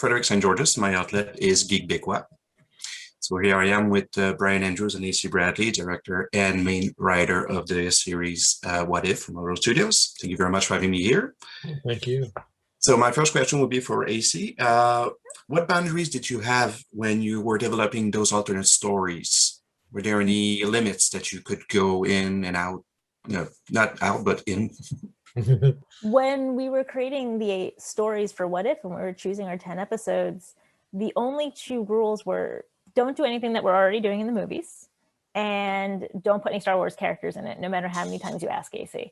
Frederick St. George's. My outlet is Geek Biquois. So here I am with Bryan Andrews and AC Bradley, director and main writer of the series What If from Marvel Studios. Thank you very much for having me here. Thank you. So my first question would be for AC. What boundaries did you have when you were developing those alternate stories? Were there any limits that you could go in and out? Not out, but in. When we were creating the stories for What If, and we were choosing our 10 episodes, the only two rules were don't do anything that we're already doing in the movies, and don't put any Star Wars characters in it, no matter how many times you ask AC.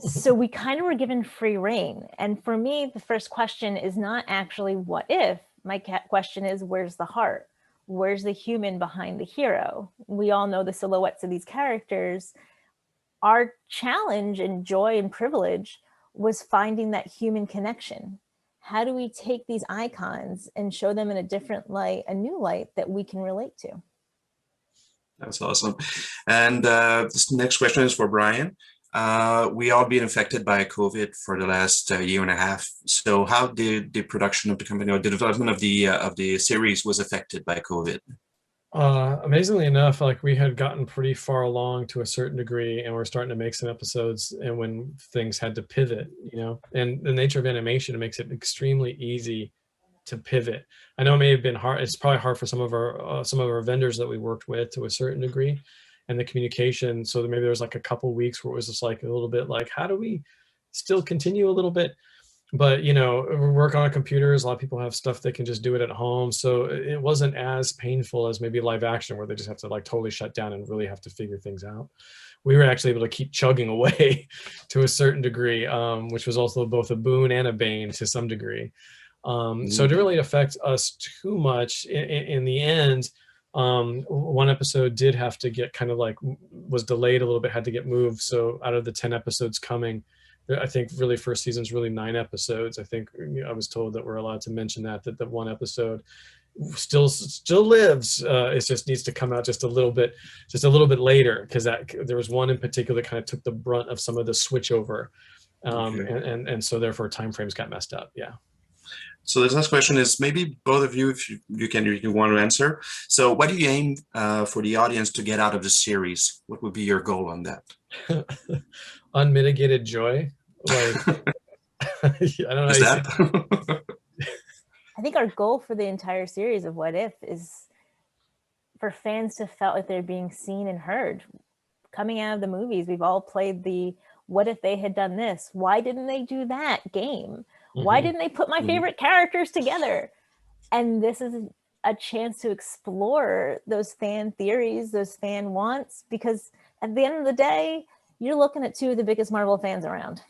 So we kind of were given free reign. And for me, the first question is not actually what if. My question is, where's the heart? Where's the human behind the hero? We all know the silhouettes of these characters. Our challenge and joy and privilege was finding that human connection. How do we take these icons and show them in a different light, a new light that we can relate to? That's awesome. And this next question is for Bryan. We all been affected by COVID for the last year and a half. So how did the production of the company or the development of the series was affected by COVID? Amazingly enough, like we had gotten pretty far along to a certain degree, and we're starting to make some episodes, and when things had to pivot, and the nature of animation, it makes it extremely easy to pivot. I know it may have been hard. It's probably hard for some of our vendors that we worked with to a certain degree, and the communication. So maybe there was like a couple weeks where it was just like a little bit like, how do we still continue a little bit? But, we work on computers. A lot of people have stuff they can just do it at home. So it wasn't as painful as maybe live action, where they just have to like totally shut down and really have to figure things out. We were actually able to keep chugging away to a certain degree, which was also both a boon and a bane to some degree. So it didn't really affect us too much. In the end, one episode did have to get was delayed a little bit, had to get moved. So out of the 10 episodes coming, I think really first season's really 9 episodes. I think I was told that we're allowed to mention that the one episode still lives. It just needs to come out just a little bit later, because there was one in particular that kind of took the brunt of some of the switchover, okay. and so therefore timeframes got messed up. Yeah. So this next question is maybe both of you, if you want to answer. So what do you aim for the audience to get out of the series? What would be your goal on that? Unmitigated joy. Like, I don't know. Is that? I think our goal for the entire series of What If is for fans to feel like they're being seen and heard. Coming out of the movies, we've all played the what if they had done this? Why didn't they do that game? Why didn't they put my favorite characters together? And this is a chance to explore those fan theories, those fan wants, because at the end of the day, you're looking at 2 of the biggest Marvel fans around.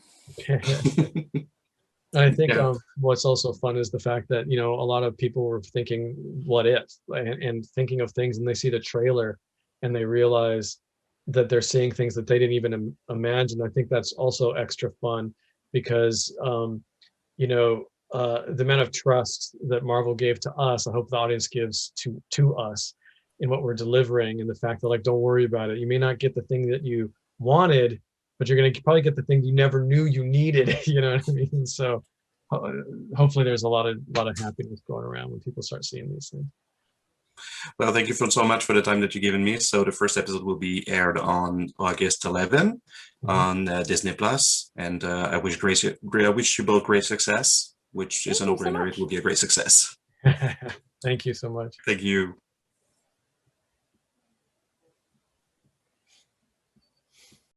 I think what's also fun is the fact that, a lot of people were thinking, what if? And thinking of things, and they see the trailer and they realize that they're seeing things that they didn't even imagine. I think that's also extra fun because, the amount of trust that Marvel gave to us, I hope the audience gives to us in what we're delivering, and the fact that, like, don't worry about it. You may not get the thing that you wanted, but you're going to probably get the thing you never knew you needed. You know what I mean? So hopefully there's a lot of happiness going around when people start seeing these things. Well, thank you so much for the time that you've given me. So the first episode will be aired on August 11 on Disney Plus, and I wish you both great success, which is an no-brainer. It will be a great success. Thank you so much. Thank you.